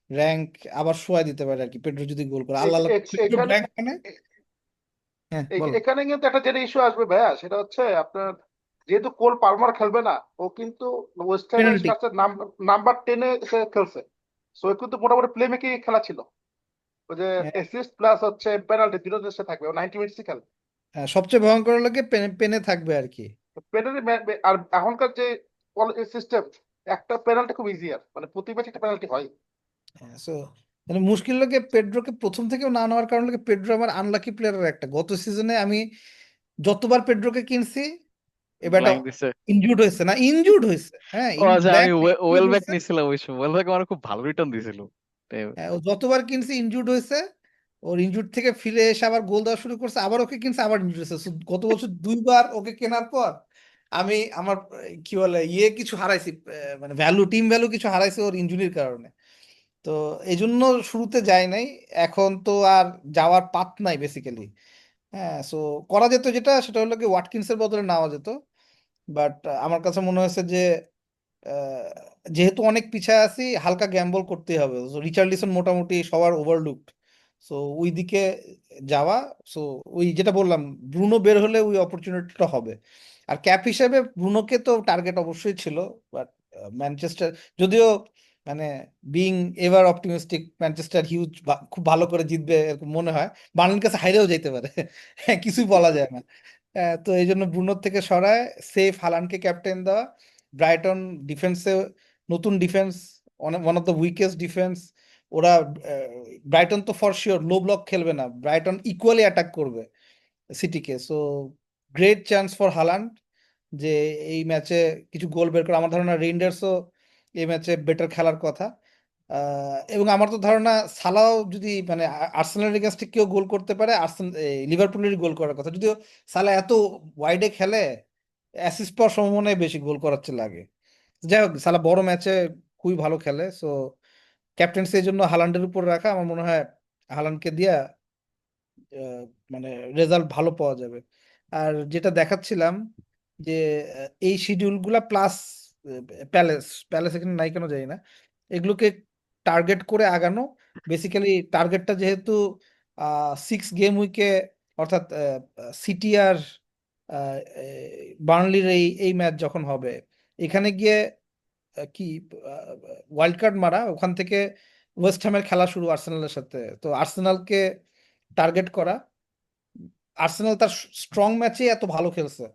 র্যাঙ্ক আবার শোয়া দিতে পারে আর কি। পেড্রো যদি গোল করে, আল্লাহ আল্লাহ, পেড্রোর এখানে র্যাঙ্ক মানে, হ্যাঁ বলো। এখানে কিন্তু একটা যেটা ইস্যু আসবে ভাইয়া, সেটা হচ্ছে আপনার যেহেতু কোল পালমার খেলবে না, ও কিন্তু ওয়েস্ট হ্যামের পেনাল্টি। স্ট্রাকচার নাম্বার 10-এ সে খেলছে। সো ও কিন্তু মোটামুটি প্লে মেকিং খেলা ছিল। ওই যে অ্যাসিস্ট প্লাস হচ্ছে পেনাল্টি দুটো দেশে থাকবে, ও 90 মিনিটসই খেলে। সবচেয়ে ভয়ঙ্কর লাগে পেনে থাকবে আর কি। পেনাল্টি আর এখনকার যে সিস্টেম, একটা পেনাল্টি খুব ইজিয়ার, মানে প্রতি ম্যাচে একটা পেনাল্টি হয়। সো মানে মুশকিল লাগে পেড্রোকে প্রথম থেকেও না নেওয়ার কারণ লাগে পেড্রো আমার আনলাকি প্লেয়ারের একটা। গত সিজনে আমি যতবার পেড্রোকে কিনছি এবারটা ব্ল্যাঙ্ক দিছে। ইনজুর্ড হয়েছে, না ইনজুর্ড হয়েছে, হ্যাঁ ও আচ্ছা, আমি ব্ল্যাঙ্ক ইনজুর্ড ওয়েলব্যাক হয়েছে। নিছিলাম ওই সময়, ওয়েলব্যাক আমার খুব ভালো রিটার্ন দিছিল। হ্যাঁ, ও যতবার কিনছি ইনজুর্ড হয়েছে। ওর ইনজুর্ড থেকে ফিরে এসে আবার গোল দেওয়া শুরু করছে, আবার ওকে কিনছে, আবার ইনজুর্ড হয়েছে। So, গত বছর দুইবার ওকে কেনার পর আমি আমার কি বলে কিছু হারাইছি, মানে টিম ভ্যালু কিছু হারাইছি ওর ইনজুরির কারণে। তো এই জন্য শুরুতে যাই নাই। এখন তো আর যাওয়ার পাত নাই বেসিক্যালি। হ্যাঁ, সো করা যেত যেটা, সেটা হলো কি ওয়াটকিন্সের বদলে নেওয়া যেত। বাট আমার কাছে মনে হয়েছে যে আহ, যেহেতু অনেক পিছায় আছি, হালকা গ্যাম্বল করতে হবে। So, রিচার্লিসন মোটামুটি সবার ওভারলুকড। সো ওই দিকে যাওয়া। সো ওই যেটা বললাম, ব্রুনো বের হলে ওই অপরচুনিটিটা হবে। আর ক্যাপ হিসেবে ব্রুনোকে তো টার্গেট অবশ্যই ছিল। বাট ম্যানচেস্টার যদিও মানে being ever optimistic, Manchester huge খুব ভালো করে জিতবে এরকম মনে হয়। বার্নলির কাছে হাইরেও যেতে পারে। হ্যাঁ, কিছুই বলা যায় না। তো এই জন্য ব্রুনোর থেকে সরায় সেফ হালান্ডকে ক্যাপ্টেন দেওয়া। ব্রাইটন ডিফেন্সে, নতুন defence, one of the weakest defence. ওরা ব্রাইটন তো ফর শিওর লো ব্লক খেলবে না, ব্রাইটন ইকুয়ালি অ্যাটাক করবে সিটিকে। So great chance for Haaland যে এই ম্যাচে কিছু গোল বের করে। আমার ধারণা রেইন্ডার্সও এই ম্যাচে বেটার খেলার কথা। এবং আমার তো ধারণা সালাও যদি মানে আর্সেনালের এগেনস্টে কেউ গোল করতে পারে, লিভারপুলেরই গোল করার কথা। যদিও সালা এত ওয়াইডে খেলে, অ্যাসিস্ট পাওয়ার সম্ভাবনাই বেশি গোল করার চেয়ে লাগে। যাই হোক, সালা বড় ম্যাচে খুবই ভালো খেলে। সো ক্যাপ্টেন্সি এই জন্য হালান্ডের উপর রাখা, আমার মনে হয় হালান্ডকে দিয়া আহ, মানে রেজাল্ট ভালো পাওয়া যাবে। আর যেটা দেখাচ্ছিলাম যে এই শিডিউল গুলা প্লাস প্যালেস প্যালেস এখানে নাই কেন জানি না, এগুলোকে টার্গেট করে আগানো। বেসিক্যালি টার্গেটটা যেহেতু 6 গেম উইকে, অর্থাৎ সিটি আর বার্নলির এই এই ম্যাচ যখন হবে, এখানে গিয়ে কি ওয়াইল্ড কার্ড মারা, ওখান থেকে ওয়েস্ট হ্যামের খেলা শুরু আর্সেনালের সাথে। তো আর্সেনালকে টার্গেট করা। আর্সেনাল তার স্ট্রং ম্যাচে এত ভালো খেলছে,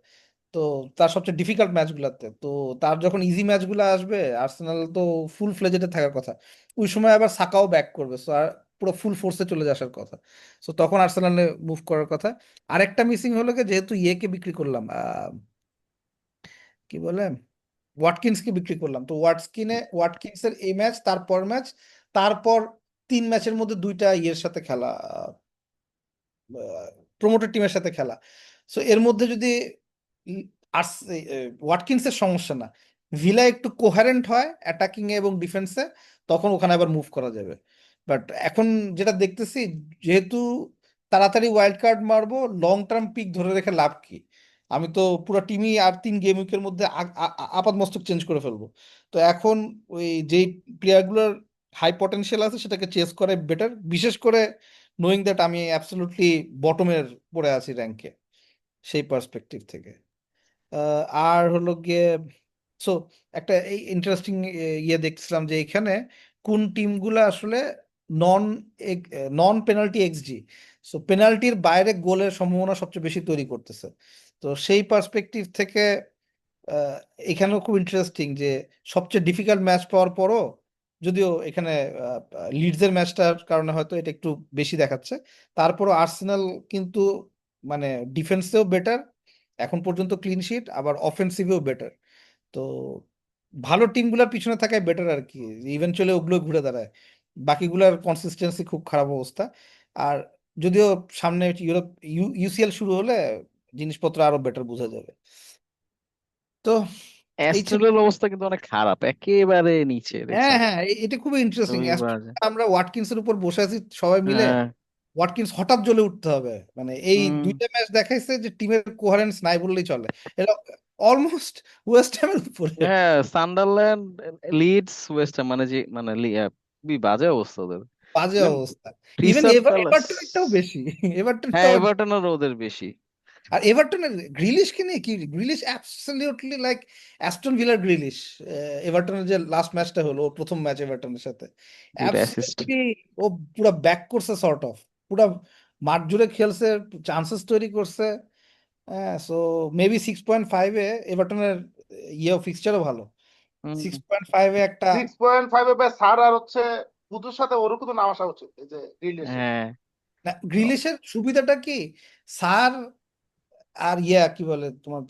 তো তার সবচেয়ে ডিফিকাল্ট ম্যাচগুলোতে তো তার যখন ইজি ম্যাচগুলো আসবে, আর্সেনাল তো ফুল ফ্লেজেডে থাকার কথা। ওই সময় আবার সাকাও ব্যাক করবে, সো আর পুরো ফুল ফোর্সে চলে আসার কথা। সো তখন আর্সেনালে মুভ করার কথা। আরেকটা মিসিং হলো কি, যেহেতু ইয়েকে বিক্রি করলাম, কি বলে ওয়াটকিন্সকে বিক্রি করলাম, তো ওয়াটকিন্সের এই ম্যাচ, তারপর ম্যাচ, তারপর 3 ম্যাচের মধ্যে দুইটা ইয়ের সাথে খেলা, প্রমোটেড টিমের সাথে খেলা। সো এর মধ্যে যদি উম, ওয়াটকিন্সের সমস্যা না, ভিলা একটু কোহারেন্ট হয় অ্যাটাকিং এ এবং ডিফেন্সে, তখন ওখানে আবার মুভ করা যাবে। বাট এখন যেটা দেখতেছি, যেহেতু তাড়াতাড়ি ওয়াইল্ড কার্ড মারবো, লং টার্ম পিক ধরে রেখে লাভ কি? আমি তো পুরো টিমই আর 3 গেম উইকের মধ্যে আপাদ মস্তক চেঞ্জ করে ফেলবো। তো এখন ওই যেই প্লেয়ারগুলোর হাই পটেনশিয়াল আছে সেটাকে চেস করে বেটার, বিশেষ করে নোয়িং দ্যাট আমি অ্যাবসলিউটলি বটমের পড়ে আছি র্যাঙ্কে, সেই পার্সপেক্টিভ থেকে। আর হলো গিয়ে, সো একটা এই ইন্টারেস্টিং ইয়ে দেখছিলাম যে এখানে কোন টিমগুলো আসলে নন নন পেনাল্টি এক্সজি, সো পেনাল্টির বাইরে গোলের সম্ভাবনা সবচেয়ে বেশি তৈরি করতেছে। তো সেই পার্সপেক্টিভ থেকে আহ, এখানেও খুব ইন্টারেস্টিং যে সবচেয়ে ডিফিকাল্ট ম্যাচ পাওয়ার পরও, যদিও এখানে লিডসের ম্যাচটার কারণে হয়তো এটা একটু বেশি দেখাচ্ছে, তারপরও আর্সেনাল কিন্তু মানে ডিফেন্সেও বেটার, এখন পর্যন্ত ক্লিন শিট, আবার অফেন্সিভেও বেটার। তো ভালো টিমগুলোর পিছনে থাকাই বেটার আর কি, ইভেনচুয়ালি ওগুলো ঘুরে দাঁড়ায়। বাকিগুলোর কনসিস্টেন্সি খুব খারাপ অবস্থা। আর যদিও সামনে ইউরোপ ইউসিএল শুরু হলে জিনিসপত্র আরো বেটার বোঝা যাবে। তো এই ছিল। অ্যাস্ট্রেলিয়ার অবস্থা কিন্তু অনেক খারাপ, একেবারে নিচে হ্যাঁ দেখছেন। হ্যাঁ, এটা খুবই ইন্টারেস্টিং। খুবই বাজে। আমরা ওয়াটকিন্সের উপর বসে আছি সবাই মিলে, হ্যাঁ। ওয়াটকিন্স হঠাৎ জ্বলে উঠতে হবে, মানে এই হুম। 2টা ম্যাচ দেখাইছে যে টিমের কোহারেন্স নাই বললেই চলে। এটা অলমোস্ট ওয়েস্ট হ্যামের উপরে। হ্যাঁ, সান্ডারল্যান্ড, লিডস, ওয়েস্ট হ্যাম, মানে যে মানে খুবই বাজে অবস্থা ওদের। বাজে ইভেন অবস্থা। Even crystal palace. এভারটনেরটাও বেশি, হ্যাঁ, এভারটনটাও। এভারটনের ওদের বেশি। আর এভারটনের গ্রিলিশকে নিয়ে কি, গ্রিলিশ অ্যাবসলিউটলি লাইক অ্যাস্টন ভিলার গ্রিলিশ। এভারটনের যে লাস্ট ম্যাচটা হলো, ওর প্রথম ম্যাচ এভারটনের সাথে, 2টা অ্যাসিস্ট। অ্যাবসলিউটলি ও পুরা ব্যাক করছে সর্ট অফ, পুরা মাঠ জুড়ে খেলছে, চান্সেস তৈরি করছে। হ্যাঁ, সো মেবি 6.5-এ এভারটনের ফিক্সচারও ভালো, হুম। 6.5-এ একটা। 6.5 স্যার আর হচ্ছে পুতুর সাথে ওরও কিন্তু নাম আসা উচিত, এই যে রিলেশন। হ্যাঁ। না, গ্রিলিশের সুবিধাটা কি, স্যার আর কি বলে তোমার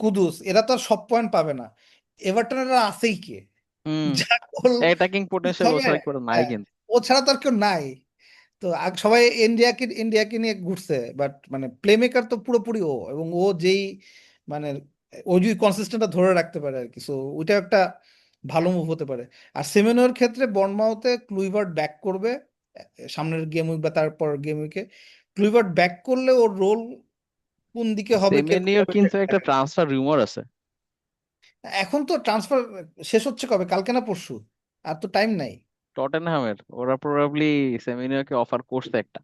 কুদুস, এরা তো আর সব পয়েন্ট পাবে না, এভারটনের আছেই কে, হুম। যা গোল অ্যাটাকিং পোটেনশিয়াল ও হবে। ছাড়া করে নাই হ্যাঁ, কিন্তু। ও ছাড়া তো আর কেউ নাই। তো সবাই ইন্ডিয়াকে নিয়ে ঘুরছে, বাট মানে প্লে মেকার তো পুরোপুরি ও, এবং ও যেই মানে ও যদি কনসিস্টেন্টটা ধরে রাখতে পারে আর কি, সো ওইটা একটা ভালো মুভ হতে পারে। আর সেমেনোর ক্ষেত্রে বর্নমাউথে ক্লুইভার্ট ব্যাক করবে সামনের গেম উইক বা তারপর গেম উইকে, ক্লুইভার্ট ব্যাক করলে ওর রোল কোন দিকে হবে কিরকম সেমেনিওর হবে কিন্তু সেটা একটা দেখা যাবে। ট্রান্সফার রিউমার আছে। এখন তো ট্রান্সফার শেষ হচ্ছে কবে, কালকে না পরশু? আর তো টাইম নাই। টটেনহামের ওরা প্রবাবলি সেমেনিওকে অফার করছে একটা।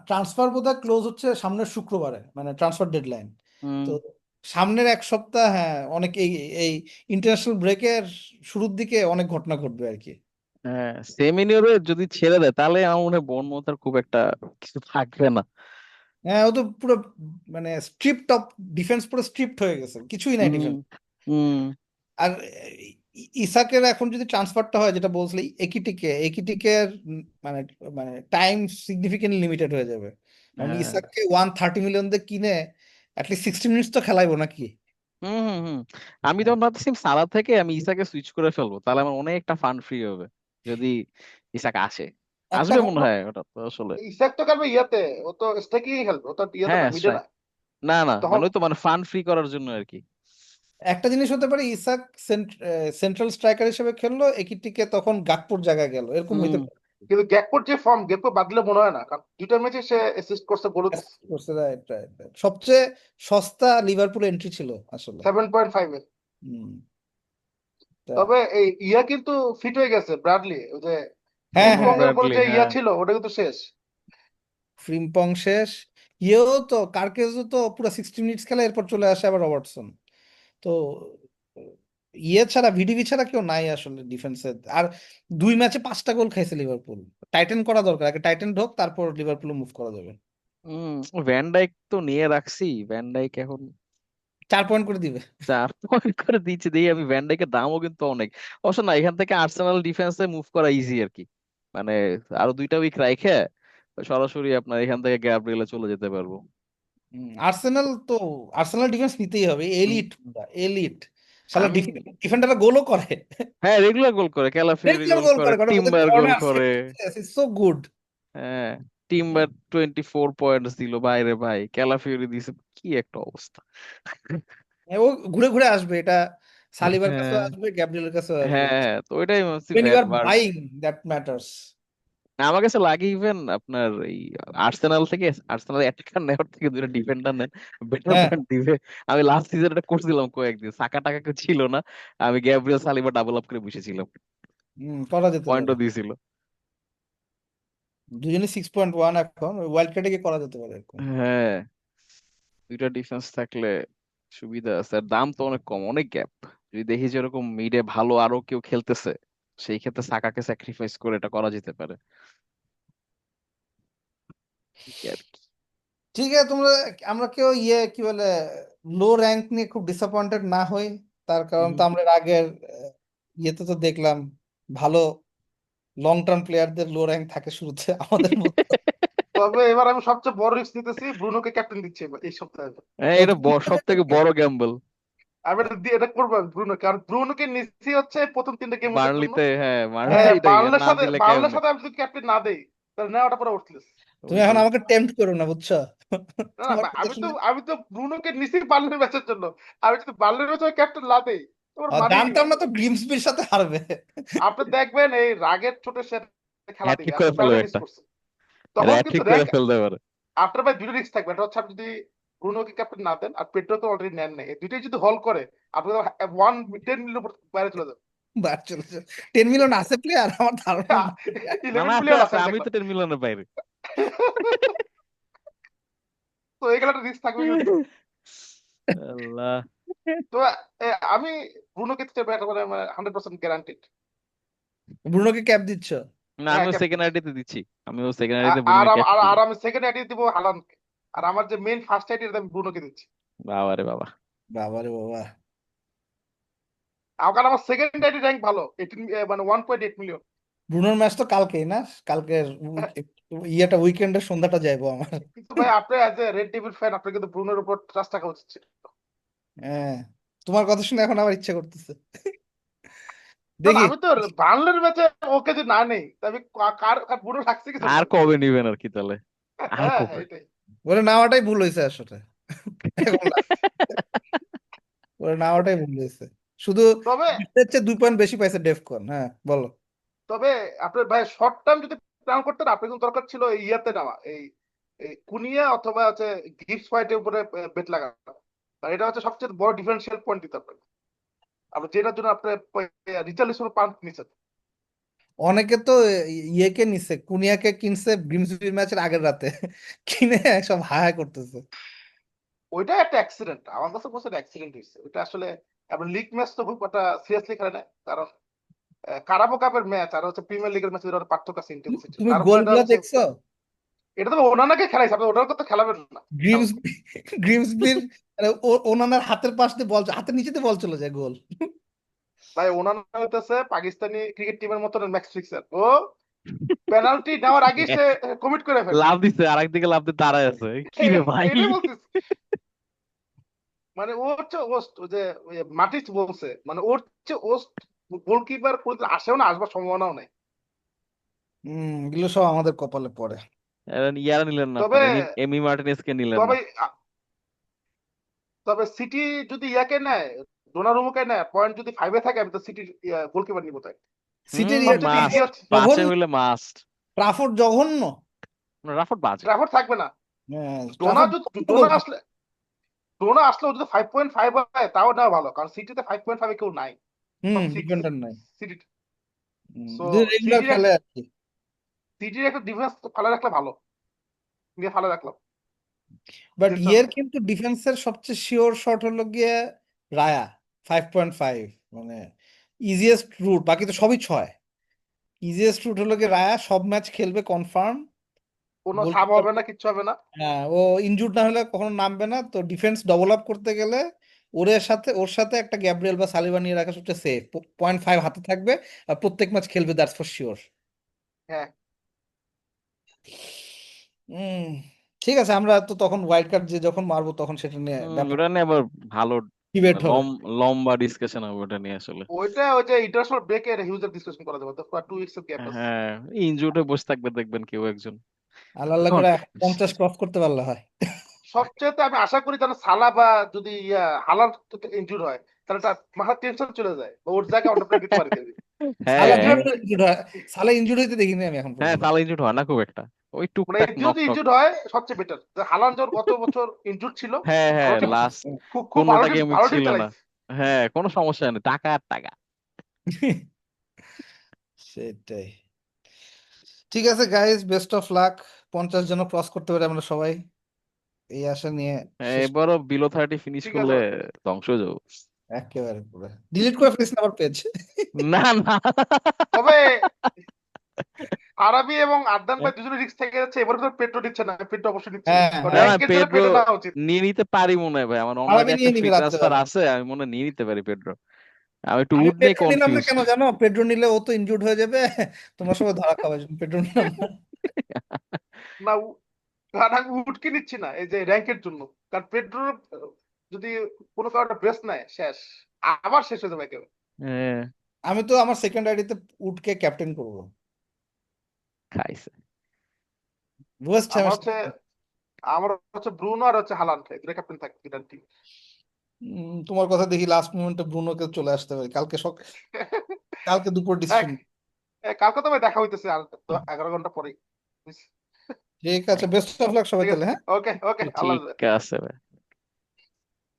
ট্রান্সফার বোধহয় ক্লোজ হচ্ছে সামনের শুক্রবারে, মানে ট্রান্সফার ডেডলাইন। হুম। তো সামনের এক সপ্তাহ, হ্যাঁ, অনেক এই ইন্টারন্যাশনাল ব্রেকের শুরুর দিকে অনেক ঘটনা ঘটবে আর কি। হ্যাঁ, সেমিনিওর যদি ছেড়ে দেয় তাহলে আমার মনে হয় বর্নমাউথ আর খুব একটা কিছু থাকবে না। হ্যাঁ, ও তো পুরো মানে স্ট্রিপ্ট অফ ডিফেন্স, পুরো স্ট্রিপ্ট হয়ে গেছে, কিছুই নাই হুম। ডিফেন্স। হুম। আর ইসাকের এখন যদি ট্রান্সফারটা হয়, যেটা বলছিলি একিটিকের মানে মানে টাইম সিগনিফিকেন্টলি লিমিটেড হয়ে যাবে, কারণ হ্যাঁ। ইসাককে 130 মিলিয়ন দিয়ে কিনে অ্যাটলিস্ট 60 মিনিটস তো খেলাইবো নাকি। হুম। হুম। হুম। আমি তখন ভাবতেছি সালাদ থেকে আমি ইসাকে সুইচ করে ফেলবো, তাহলে আমার অনেকটা ফান্ড ফ্রি হবে যদি ইসাক আসে। একটা আসবে মনে ভালো, হয় ওটা তো আসলে। ইসাক তো খেলবে ইয়াতে, ও তো স্টেকিং খেলবে, ও তো ইয়েতে না, হ্যাঁ, মিডে না। না না, তখন মানে ওই তো মানে ফান্ড ফ্রি করার জন্য আর কি। একটা জিনিস হতে পারে, ইসাক সেন্ট্রাল স্ট্রাইকার হিসেবে খেললো, একিটিকে তখন গাকপুর জায়গায় গেল, এরকম হুম। হইতে পারে। কিন্তু গ্যাকপোর যে ফর্ম, গ্যাকপো বাদ দিলে মনে হয় না, কারণ 2টা ম্যাচে সে অ্যাসিস্ট করছে, গোলও দিচ্ছে। করছে, right, right, right. সবচেয়ে সস্তা লিভারপুল এন্ট্রি ছিল আসলে। 7.5-এ। হুম, তা তবে এই কিন্তু ফিট হয়ে গেছে, ব্রাডলি, ওই যে হ্যাঁ কনর ফ্রিম্পং হ্যাঁ, এর উপরে ব্র্যাডলি, যে হ্যাঁ। ছিল, ওটা কিন্তু শেষ। ফ্রিম্পং শেষ। ইয়েও তো কার্কেজও তো পুরো 60 মিনিটস খেলা, এরপর চলে আসে আবার রবার্টসন। তো ছাড়া, ভিডিভি ছাড়া কেউ নাই আসলে ডিফেন্সে। আর 2 ম্যাচে 5টা গোল খাইছে লিভারপুল, টাইটেন করা দরকার, আগে টাইটেন ঢোক, তারপর লিভারপুল মুভ করা যাবে। হম। ভ্যান ডাইক তো নিয়ে রাখছি, ভ্যান ডাইক এখন 4 পয়েন্ট করে দিবে। 4 পয়েন্ট করে দিচ্ছে দিই আমি। ভ্যান ডাইকের দামও কিন্তু অনেক। অবশ্য না, এখান থেকে আর্সেনাল ডিফেন্সে মুভ করা ইজি আর কি। মানে আরো 2টা উইক রাইখে সরাসরি আপনার এখান থেকে গ্যাব্রিয়েলে চলে যেতে পারবো। আর্সেনাল তো, আর্সেনাল ডিফেন্স নিতেই হবে, হুম। Elite, elite. শালা আমি ডিফেন্ডাররা গোলও করে, হ্যাঁ, রেগুলার গোল করে, ক্যালাফিওরি রেগুলার গোল গোল করে, করে, কারণ ওদের টিম্বার গোল কর্নার করে। Set so good. হ্যাঁ, টিম্বার 24 পয়েন্টস দিল বাইরে ভাই, ক্যালাফিওরি দিছে কি একটা অবস্থা। ও ঘুরে ঘুরে আসবে, এটা সালিবার কাছেও হ্যাঁ আসবে, গ্যাব্রিয়েলের কাছেও আসবে। হ্যাঁ হ্যাঁ, তো ওইটাই ভাবছি when you are verse. buying that matters. আমার কাছে লাগে ইভেন আপনার এই আর্সেনাল থেকে, আর্সেনাল অ্যাটাকার নেওয়ার থেকে দুটো ডিফেন্ডার নেন, বেটার হ্যাঁ, পয়েন্ট দিবে। আমি লাস্ট সিজন এটা করছিলাম কয়েকদিন, সাকা টাকা কেউ ছিল না, আমি গ্যাব্রিয়েল সালিবা ডাবল আপ করে বসেছিলাম, করা যেতে পারে। পয়েন্টও দিয়েছিল। দুজনে 6.1 এখন, ওয়াইল্ড কার্ডে গিয়ে করা যেতে পারে এরকম। হ্যাঁ, দুইটা ডিফেন্স থাকলে সুবিধা আছে, আর দাম তো অনেক কম, অনেক গ্যাপ। যদি দেখি যে এরকম মিডে ভালো আরো কেউ খেলতেছে, সেই ক্ষেত্রে সাকাকে স্যাক্রিফাইস করে এটা করা যেতে পারে, এই আর কি। ঠিক আছে, আমরা কেউ কি বলে, লো র্যাঙ্ক নিয়ে খুব ডিসঅ্যাপয়েন্টেড না হই। তার কারণ তো হুম। আমরা এর আগের ইয়েতে তো দেখলাম ভালো লং টার্ম প্লেয়ারদের লো র্যাঙ্ক থাকে শুরুতে আমাদের মতো। তবে এবার আমি সবচেয়ে বড় রিস্ক নিতেছি, ব্রুনোকে ক্যাপ্টেন দিচ্ছি এই সপ্তাহে। হ্যাঁ, এটা সব থেকে বড় গ্যাম্বল। আমি এটা করবো ব্রুনো, কারণ ব্রুনোকে নিচ্ছি হচ্ছে প্রথম 3টা গেম ওঠার জন্য। বার্নলিতে, হ্যাঁ বার্নলি হ্যাঁ, এটাই, আর না দিলে বার্নলের কেমনে। সাথে আমি যদি ক্যাপ্টেন না দেই, তাহলে নেওয়াটা পুরো উঠলেস। তুমি এখন ওইটাই। আমাকে টেম্পট করো না, বুঝছো? না তোমার না, কথা শুনে আমি তো ব্রুনোকে নিচ্ছি বার্নলের ম্যাচের জন্য। আমি যদি বার্নলের ম্যাচে ক্যাপ্টেন না দেই, তোমার মানেই জানতাম নেই। না তো গ্রিমসবির সাথে হারবে। আপনি দেখবেন এই রাগের ছোটের সাথে খেলা দিবে, হ্যাটট্রিক করে আপনি ফেলবে পেনাল্টি মিস একটা, করছে, তখন কিন্তু হ্যাটট্রিক করে র্যাঙ্ক ফেলতে পারে। আপনার ভাই দুটো রিস্ক থাকবে। এটা হচ্ছে আপনি যদি ব্রুনোকে ক্যাপ্টেন না দেন, আর পেড্রো তো অলরেডি নেন নাই, এই দুইটাই যদি হল করে, আপনি 10 মিলিয়ন বাইরে চলে যাবেন। বার চলে যাবে। 10 মিলিয়ন আছে প্লেয়ার আমার ধারণা না। না না, 11 আছে মিলিয়ন আছে, আছে আমি আমি তো দেখলাম। 10 মিলিয়নের বাইরে। তো এগুলো একটা রিস্ক থাকবে কিন্তু। আল্লাহ। তো আমি ব্রুনোকে 100% গ্যারান্টেড। ব্রুনোকে ক্যাপ দিচ্ছ? না, হ্যাঁ, আমিও ক্যাপ সেকেন্ড দিচ্ছি। আইডিতে দিচ্ছি, আমিও সেকেন্ড আইডিতে ব্রুনো ক্যাপ আর দিব। আমি সেকেন্ড আইডি দিব হালান্ডকে। আর আমার যে মেইন ফার্স্ট আইডি, আমি ব্রুনোকে দিচ্ছি। বাবা রে বাবা। বাবারে বাবা। কারণ আমার সেকেন্ড আইডি র্যাঙ্ক ভালো, 18 মানে 1.8 মিলিয়ন। ব্রুনোর ম্যাচ তো কালকেই না? কালকের উইকেন্ডের সন্ধ্যাটা যাইবো আমার। কিন্তু ভাই, আপনি as a red devil fan, আপনার কিন্তু ব্রুনোর উপর ট্রাস্ট রাখা উচিত ছিল। হ্যাঁ, তোমার কথা শুনে এখন আমার ইচ্ছা করতেছে। কারণ দেখি। আমি তো বার্নলের ম্যাচে ওকে যদি না নেই, তবে কার ব্রুনো রাখছে কি জন্য আর আমি? কবে নিবেন আর কি তাহলে, আর হ্যাঁ হ্যাঁ, কবে? এটাই। ওরে নেওয়াটাই ভুল হয়েছে আসলে। এখন ওরে নেওয়াটাই ভুল হয়েছে। শুধু তবে এর চেয়ে 2 পয়েন্ট বেশি পাইছে ডেফকন। হ্যাঁ, বলো। তবে আপনার ভাই শর্ট টার্ম যদি প্ল্যান করতেন, আপনার কিন্তু দরকার ছিল এই ইয়াতে নেওয়া, এই এই কুনিয়া অথবা হচ্ছে গিবস হোয়াইটের উপরে বেট লাগানো। আর এটা হচ্ছে সবচেয়ে বড় ডিফারেন্সিয়াল পয়েন্ট দিতে আপনাকে, আপনি যেটার জন্য আপনার রিচার্লিসন পান্ট নিচ্ছেন। অনেকে তো ইয়েকে নিছে, কুনিয়াকে কিনছে গ্রিমসবি ম্যাচের আগের রাতে। কিনে সব হাই হাই করতেছে। ওইটা একটা অ্যাক্সিডেন্ট, আমার কাছে বলছে অ্যাক্সিডেন্ট হয়েছে ওইটা আসলে। আপনার লিগ ম্যাচ তো খুব একটা সিরিয়াসলি খেলে না, কারণ কারাবো কাপের ম্যাচ আর হচ্ছে প্রিমিয়ার লিগের ম্যাচ পার্থক্য আছে ইন্টেন্সিটি। তুমি তারপর এটা গোলগুলা হচ্ছে, দেখছো? এটা তো ওনানাকে খেলাইছে, আপনি ওটার কথা খেলাবেন না। গ্রিমসবি গ্রিমসবির মানে ওনার হাতের পাশ দিয়ে বল, হাতের নিচে দিয়ে বল চলে যায়, গোল। ভাই ওনানা হইতেছে পাকিস্তানি ক্রিকেট টিমের মতন ম্যাচ ফিক্সার। ও পেনাল্টি নেওয়ার আগে সে কমিট করে ফেলে। লাভ দিচ্ছে, আর একদিকে লাভ দিয়ে দাঁড়ায় আছে, কি রে ভাই। এটাই বলছিস, মানে ও হচ্ছে ওস্ট, ওই যে মাটিস বলছে, মানে ওর হচ্ছে ওস্ট গোলকিপার কোনদিন আসেও না, আসবার সম্ভাবনাও নেই। এগুলো সব আমাদের কপালে পড়ে। ইয়ারা নিলেন না তবে আপনার, এমি মার্টিনেজকে নিলেন না। তবে তবে সিটি যদি ইয়াকে নেয়, ডোনারুমোকে নেয়, পয়েন্ট যদি 5-এ থাকে, আমি তো সিটির গোলকিপার নিবো তাই। সিটির সবচেয়ে ইজি মাস্ট, হচ্ছে। পাঁচে জঘন্য। হইলে মাস্ট। ট্রাফোর্ড জঘন্য। রাফট বাজে। ট্রাফোর্ড থাকবে না। হ্যাঁ, ডোনা ট্রাফোর্ড যদি জঘন্য। ডোনা আসলেও যদি 5.5 হয়, তাও নেওয়া ভালো, কারণ সিটিতে 5.5 কেউ নাই, সব সিক্স ডিফেন্ডার নাই। সিটি। সো যদি রেগুলার সিটির খেলে আর কি। সিটির একটা ডিফেন্স ভালো রাখলে ভালো, দিয়ে ভালো রাখলাম। বাট জেসন ইয়ের কিন্তু ডিফেন্সের সবচেয়ে শিওর শট হলো গিয়ে রায়া, 5.5, মানে ইজিয়েস্ট রুট, বাকি তো সবই 6। ইজিয়েস্ট রুট হলো গিয়ে রায়া, সব ম্যাচ খেলবে কনফার্ম। কোনো সাব গোলকিপার, হবে না, কিচ্ছু হবে না। হ্যাঁ, ও ইনজুর্ড না হলে কখনো নামবে না, তো ডিফেন্স ডবল আপ করতে গেলে ওর সাথে একটা গ্যাব্রিয়েল বা সালিবা নিয়ে রাখা সবচেয়ে সেফ। 0.5 হাতে থাকবে আর প্রত্যেক ম্যাচ খেলবে, দ্যাটস ফর শিওর। হ্যাঁ, হুম ঠিক আছে, আমরা তো তখন ওয়াইল্ড কার্ড যে যখন মারবো তখন সেটা নিয়ে ব্যাপক ওটা নিয়ে আবার ভালো, ডিবেট মানে হবে। লম্বা ডিসকাশন হবে ওটা নিয়ে আসলে। ওইটা ওই যে ইন্টারন্যাশনাল ব্রেকে হিউজের ডিসকাশন করা যাবে, তো 2 উইকস এর গ্যাপ আছে। হ্যাঁ, ইনজুর্ড বসে থাকবে দেখবেন কেউ একজন। আল্লাহ আল্লাহ এখন করে 50 ক্রস করতে পারলে হয়। সবচেয়ে আমি আশা করি যেন সালা বা যদি হালার ইনজুর হয়, তাহলে তার মাথার টেনশন চলে যায়, বা ওর জায়গায় অন্য প্লেয়ার দিতে পারি দেবে। সালা হ্যাঁ কেন ইনজুর্ড হয়? সালা ইনজুর্ড হইতে দেখিনি আমি এখন হ্যাঁ, পর্যন্ত। সালা ইনজুড হয় না খুব একটা, ওই মানে টুকটাক একদিনও নক যদি টক। ইনজুর্ড হয় সবচেয়ে বেটার। হালান্ড যখন গত বছর ইনজুর্ড ছিল, হ্যাঁ হ্যাঁ, আমার টিম লাস্ট খুব খুব ভালো 15টা টিম, গেম ভালো টিম ছিল না। চালাইছে। হ্যাঁ, কোনো সমস্যা নেই, টাকা আর টাকা। সেটাই। ঠিক আছে গাইস, বেস্ট অফ লাক। 50 জন ক্রস করতে পারি আমরা সবাই, এই আশা নিয়ে হ্যাঁ, শেষ। এবারও বিলো 30 ফিনিশ ঠিক করলে আছে, করবো ধ্বংস হয়ে যাবো। একেবারে পুরো ডিলিট করে ফেলিস না আবার পেজ। না না, তবে আরাবি এবং আদনান ভাই দুজনে রিস্ক থেকে যাচ্ছে, এবার তো পেট্রো দিচ্ছে না, পেট্রো অবশ্যই নিচ্ছে না, হ্যাঁ কারণ না হ্যাঁ, না, র্যাঙ্কের জন্য পেড্রো পেট্রো নেওয়া উচিত। নিয়ে নিতে পারি মনে হয় ভাই, আমার অন্য আরামি আগে একটা নিয়ে ফ্রি নিবে ট্রান্সফার রাত্রেবেলা। আছে, আমি মনে হয় নিয়ে নিতে পারি পেড্রো। আমি একটু আমি উড নিয়ে পেড্রো নিলাম না কনফিউজড। কেন জানো? পেড্রো নিলে ও তো ইনজুর্ড হয়ে যাবে, তোমরা সবাই ধরা খাওয়ার জন্য পেড্রো নিলাম না। না কারণ আমি উঠকে নিচ্ছি না এই যে র্যাঙ্কের জন্য, কারণ পেট্রো যদি কোনো কারণে ব্রেস নেয় শেষ, আবার শেষ হয়ে যাবে একেবারে। হ্যাঁ, আমি তো আমার সেকেন্ড আইডিতে উডকে ক্যাপ্টেন করবো, খাইছে। ওয়েস্ট আমার হ্যামের হচ্ছে সাথে। আমার হচ্ছে ব্রুনো আর হচ্ছে হালান্ড, দুটো ক্যাপ্টেন থাকে দুটার টিম। তোমার কথা দেখি লাস্ট মোমেন্টে ব্রুনোকে চলে আসতে পারি কালকে কালকে দুপুর ডিসিশন। কালকে তো ভাই দেখা হইতেছে আর 11 ঘন্টা পরেই। ঠিক আছে, বেস্ট অফ লাক সবাই ঠিক তাহলে, আছে, হ্যাঁ। ওকে ওকে, আল্লাহ ঠিক হাফেজ। আছে ভাই।